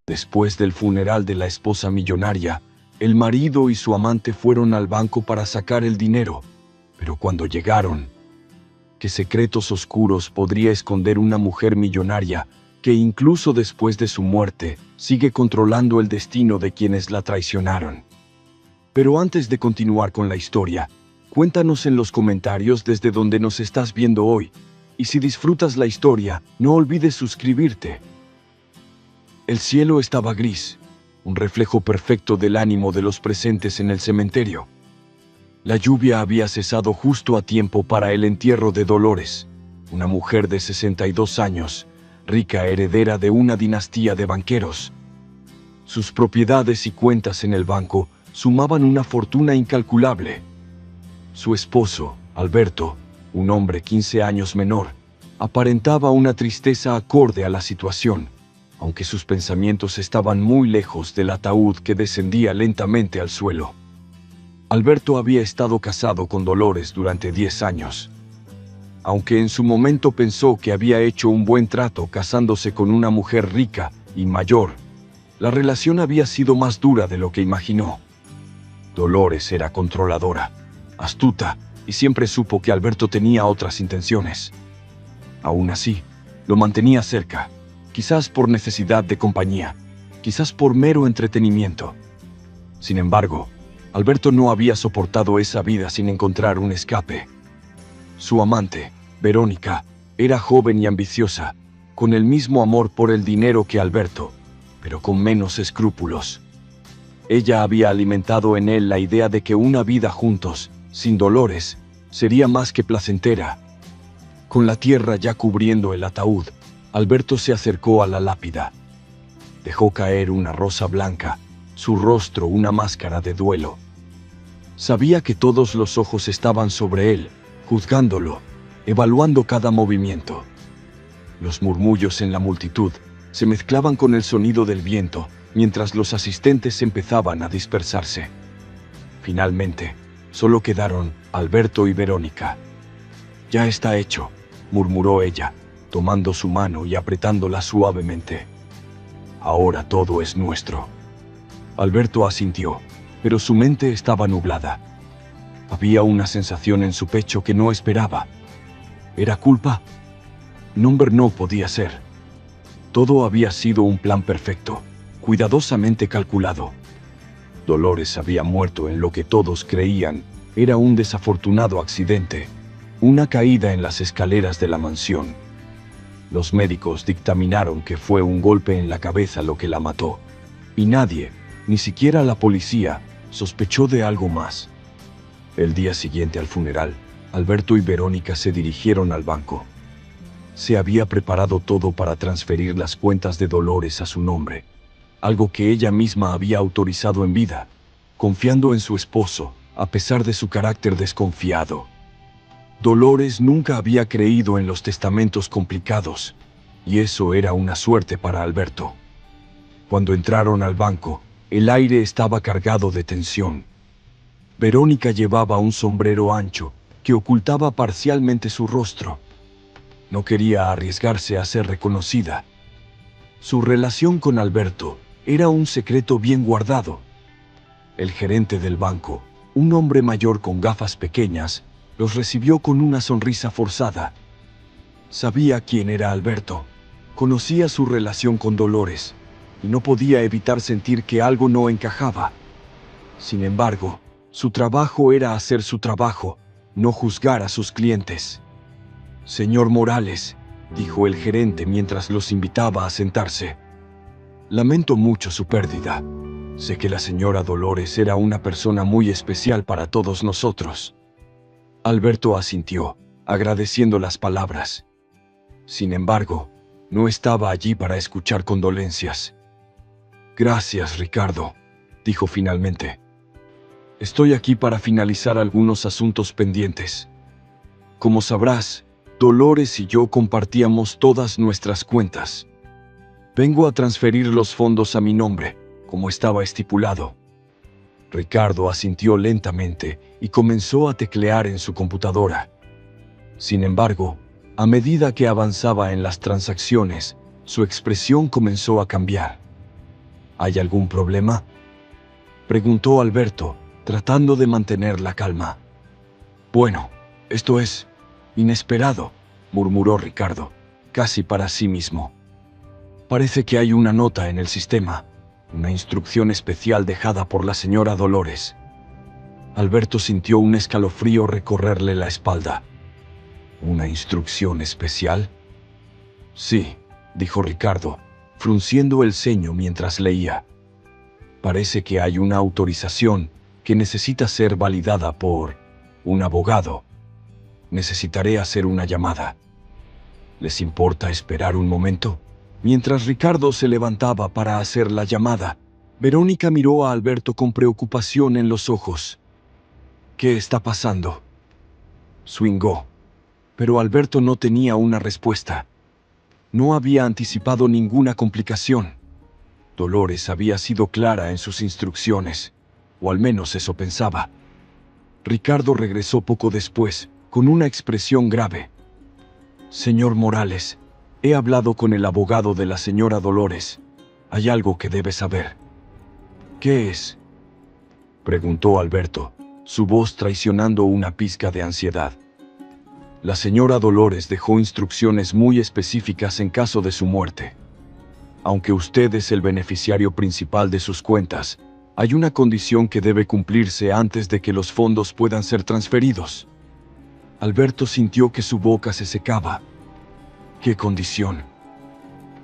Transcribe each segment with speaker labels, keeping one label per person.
Speaker 1: Después del funeral de la esposa millonaria, el marido y su amante fueron al banco para sacar el dinero, pero cuando llegaron, ¿qué secretos oscuros podría esconder una mujer millonaria que incluso después de su muerte sigue controlando el destino de quienes la traicionaron? Pero antes de continuar con la historia, cuéntanos en los comentarios desde donde nos estás viendo hoy, y si disfrutas la historia, no olvides suscribirte. El cielo estaba gris, un reflejo perfecto del ánimo de los presentes en el cementerio. La lluvia había cesado justo a tiempo para el entierro de Dolores, una mujer de 62 años, rica heredera de una dinastía de banqueros. Sus propiedades y cuentas en el banco sumaban una fortuna incalculable. Su esposo, Alberto, un hombre 15 años menor, aparentaba una tristeza acorde a la situación, aunque sus pensamientos estaban muy lejos del ataúd que descendía lentamente al suelo. Alberto había estado casado con Dolores durante 10 años. Aunque en su momento pensó que había hecho un buen trato casándose con una mujer rica y mayor, la relación había sido más dura de lo que imaginó. Dolores era controladora, astuta, y siempre supo que Alberto tenía otras intenciones. Aún así, lo mantenía cerca, quizás por necesidad de compañía, quizás por mero entretenimiento. Sin embargo, Alberto no había soportado esa vida sin encontrar un escape. Su amante, Verónica, era joven y ambiciosa, con el mismo amor por el dinero que Alberto, pero con menos escrúpulos. Ella había alimentado en él la idea de que una vida juntos, sin Dolores, sería más que placentera. Con la tierra ya cubriendo el ataúd, Alberto se acercó a la lápida. Dejó caer una rosa blanca, su rostro una máscara de duelo. Sabía que todos los ojos estaban sobre él, juzgándolo, evaluando cada movimiento. Los murmullos en la multitud se mezclaban con el sonido del viento, mientras los asistentes empezaban a dispersarse. Finalmente, solo quedaron Alberto y Verónica. «Ya está hecho», murmuró ella, tomando su mano y apretándola suavemente. «Ahora todo es nuestro». Alberto asintió, pero su mente estaba nublada. Había una sensación en su pecho que no esperaba. ¿Era culpa? No podía ser. Todo había sido un plan perfecto, cuidadosamente calculado. Dolores había muerto en lo que todos creían era un desafortunado accidente, una caída en las escaleras de la mansión. Los médicos dictaminaron que fue un golpe en la cabeza lo que la mató, y nadie, ni siquiera la policía, sospechó de algo más. El día siguiente al funeral, Alberto y Verónica se dirigieron al banco. Se había preparado todo para transferir las cuentas de Dolores a su nombre, algo que ella misma había autorizado en vida, confiando en su esposo, a pesar de su carácter desconfiado. Dolores nunca había creído en los testamentos complicados, y eso era una suerte para Alberto. Cuando entraron al banco, el aire estaba cargado de tensión. Verónica llevaba un sombrero ancho que ocultaba parcialmente su rostro. No quería arriesgarse a ser reconocida. Su relación con Alberto era un secreto bien guardado. El gerente del banco, un hombre mayor con gafas pequeñas, los recibió con una sonrisa forzada. Sabía quién era Alberto, conocía su relación con Dolores, y no podía evitar sentir que algo no encajaba. Sin embargo, su trabajo era hacer su trabajo, no juzgar a sus clientes. «Señor Morales», dijo el gerente mientras los invitaba a sentarse, «lamento mucho su pérdida. Sé que la señora Dolores era una persona muy especial para todos nosotros». Alberto asintió, agradeciendo las palabras. Sin embargo, no estaba allí para escuchar condolencias. «Gracias, Ricardo», dijo finalmente. «Estoy aquí para finalizar algunos asuntos pendientes. Como sabrás, Dolores y yo compartíamos todas nuestras cuentas. Vengo a transferir los fondos a mi nombre, como estaba estipulado». Ricardo asintió lentamente y comenzó a teclear en su computadora. Sin embargo, a medida que avanzaba en las transacciones, su expresión comenzó a cambiar. ¿Hay algún problema?, preguntó Alberto, tratando de mantener la calma. Bueno, esto es inesperado, murmuró Ricardo, casi para sí mismo. Parece que hay una nota en el sistema, una instrucción especial dejada por la señora Dolores. Alberto sintió un escalofrío recorrerle la espalda. ¿Una instrucción especial? Sí, dijo Ricardo, frunciendo el ceño mientras leía. Parece que hay una autorización que necesita ser validada por un abogado. Necesitaré hacer una llamada. ¿Les importa esperar un momento? Mientras Ricardo se levantaba para hacer la llamada, Verónica miró a Alberto con preocupación en los ojos. ¿Qué está pasando?, swingó. Pero Alberto no tenía una respuesta. No había anticipado ninguna complicación. Dolores había sido clara en sus instrucciones, o al menos eso pensaba. Ricardo regresó poco después, con una expresión grave. Señor Morales, he hablado con el abogado de la señora Dolores. Hay algo que debe saber. ¿Qué es?, preguntó Alberto, su voz traicionando una pizca de ansiedad. La señora Dolores dejó instrucciones muy específicas en caso de su muerte. Aunque usted es el beneficiario principal de sus cuentas, hay una condición que debe cumplirse antes de que los fondos puedan ser transferidos. Alberto sintió que su boca se secaba. ¿Qué condición?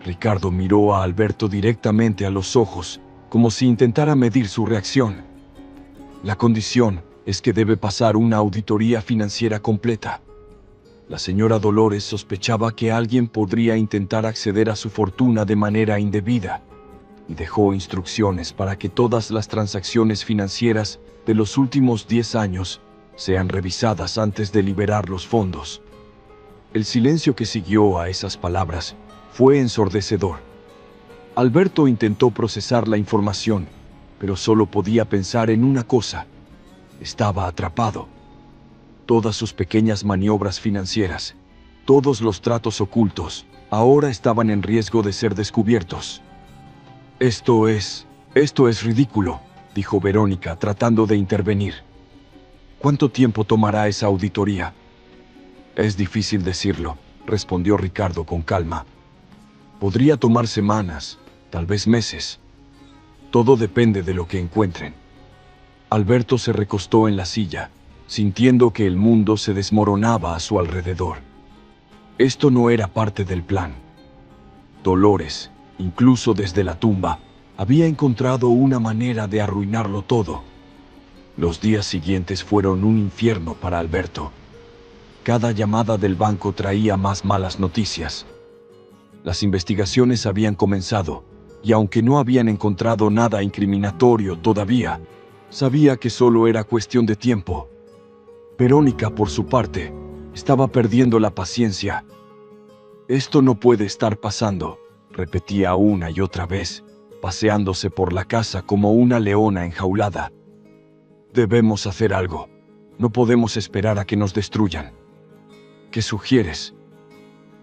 Speaker 1: Ricardo miró a Alberto directamente a los ojos, como si intentara medir su reacción. La condición es que debe pasar una auditoría financiera completa. La señora Dolores sospechaba que alguien podría intentar acceder a su fortuna de manera indebida, y dejó instrucciones para que todas las transacciones financieras de los últimos 10 años sean revisadas antes de liberar los fondos. El silencio que siguió a esas palabras fue ensordecedor. Alberto intentó procesar la información, pero solo podía pensar en una cosa: estaba atrapado. Todas sus pequeñas maniobras financieras, todos los tratos ocultos, ahora estaban en riesgo de ser descubiertos. Esto es ridículo, dijo Verónica, tratando de intervenir. ¿Cuánto tiempo tomará esa auditoría? Es difícil decirlo, respondió Ricardo con calma. Podría tomar semanas, tal vez meses. Todo depende de lo que encuentren. Alberto se recostó en la silla, sintiendo que el mundo se desmoronaba a su alrededor. Esto no era parte del plan. Dolores, incluso desde la tumba, había encontrado una manera de arruinarlo todo. Los días siguientes fueron un infierno para Alberto. Cada llamada del banco traía más malas noticias. Las investigaciones habían comenzado, y aunque no habían encontrado nada incriminatorio todavía, sabía que solo era cuestión de tiempo. Verónica, por su parte, estaba perdiendo la paciencia. Esto no puede estar pasando, repetía una y otra vez, paseándose por la casa como una leona enjaulada. Debemos hacer algo. No podemos esperar a que nos destruyan. ¿Qué sugieres?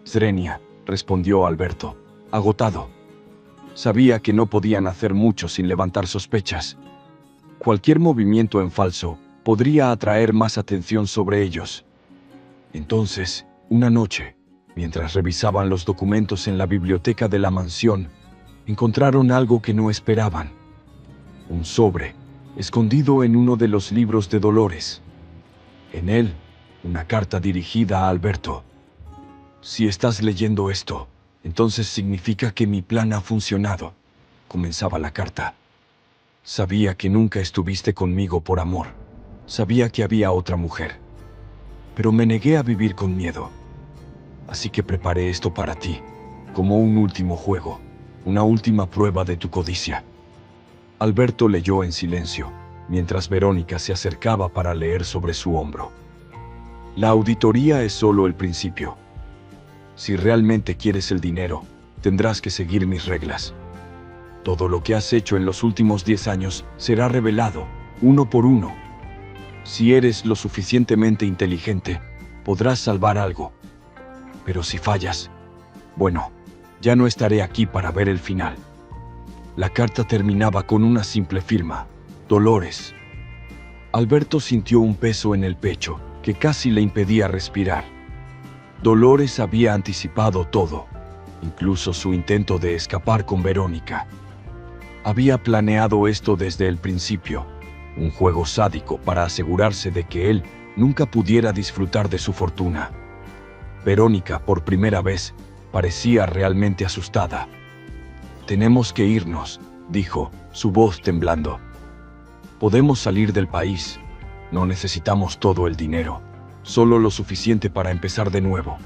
Speaker 1: Zrenia, respondió Alberto, agotado. Sabía que no podían hacer mucho sin levantar sospechas. Cualquier movimiento en falso podría atraer más atención sobre ellos. Entonces, una noche, mientras revisaban los documentos en la biblioteca de la mansión, encontraron algo que no esperaban. Un sobre, escondido en uno de los libros de Dolores. En él, una carta dirigida a Alberto. Si estás leyendo esto, entonces significa que mi plan ha funcionado, comenzaba la carta. Sabía que nunca estuviste conmigo por amor. Sabía que había otra mujer. Pero me negué a vivir con miedo. Así que preparé esto para ti, como un último juego, una última prueba de tu codicia. Alberto leyó en silencio, mientras Verónica se acercaba para leer sobre su hombro. La auditoría es solo el principio. Si realmente quieres el dinero, tendrás que seguir mis reglas. Todo lo que has hecho en los últimos 10 años será revelado, uno por uno. Si eres lo suficientemente inteligente, podrás salvar algo. Pero si fallas, bueno, ya no estaré aquí para ver el final. La carta terminaba con una simple firma: Dolores. Alberto sintió un peso en el pecho que casi le impedía respirar. Dolores había anticipado todo, incluso su intento de escapar con Verónica. Había planeado esto desde el principio, un juego sádico para asegurarse de que él nunca pudiera disfrutar de su fortuna. Verónica, por primera vez, parecía realmente asustada. «Tenemos que irnos», dijo, su voz temblando. «Podemos salir del país. No necesitamos todo el dinero, solo lo suficiente para empezar de nuevo».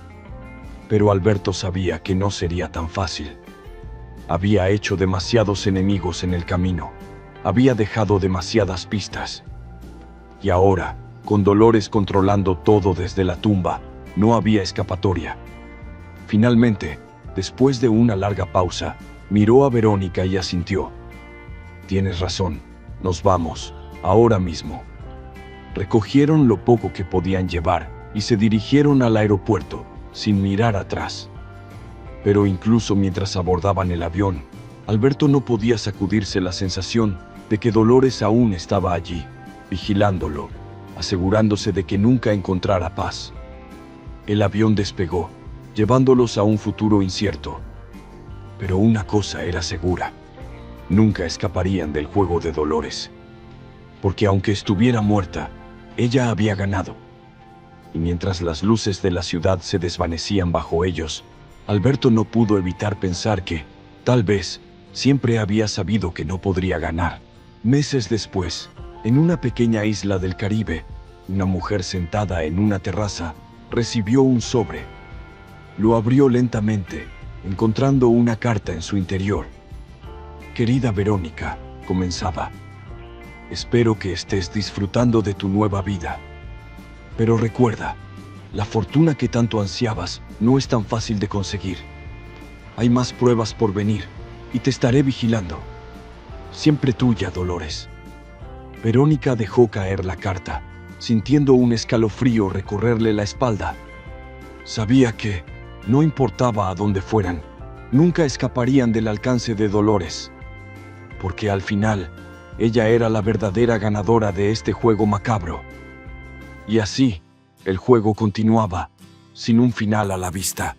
Speaker 1: Pero Alberto sabía que no sería tan fácil. Había hecho demasiados enemigos en el camino. Había dejado demasiadas pistas. Y ahora, con Dolores controlando todo desde la tumba, no había escapatoria. Finalmente, después de una larga pausa, miró a Verónica y asintió. «Tienes razón, nos vamos, ahora mismo». Recogieron lo poco que podían llevar y se dirigieron al aeropuerto, sin mirar atrás. Pero incluso mientras abordaban el avión, Alberto no podía sacudirse la sensación de que Dolores aún estaba allí, vigilándolo, asegurándose de que nunca encontrara paz. El avión despegó, llevándolos a un futuro incierto. Pero una cosa era segura: nunca escaparían del juego de Dolores. Porque aunque estuviera muerta, ella había ganado. Y mientras las luces de la ciudad se desvanecían bajo ellos, Alberto no pudo evitar pensar que, tal vez, siempre había sabido que no podría ganar. Meses después, en una pequeña isla del Caribe, una mujer sentada en una terraza recibió un sobre. Lo abrió lentamente, encontrando una carta en su interior. «Querida Verónica», comenzaba, «espero que estés disfrutando de tu nueva vida. Pero recuerda, la fortuna que tanto ansiabas no es tan fácil de conseguir. Hay más pruebas por venir y te estaré vigilando. Siempre tuya, Dolores». Verónica dejó caer la carta, sintiendo un escalofrío recorrerle la espalda. Sabía que, no importaba a dónde fueran, nunca escaparían del alcance de Dolores. Porque al final, ella era la verdadera ganadora de este juego macabro. Y así, el juego continuaba, sin un final a la vista.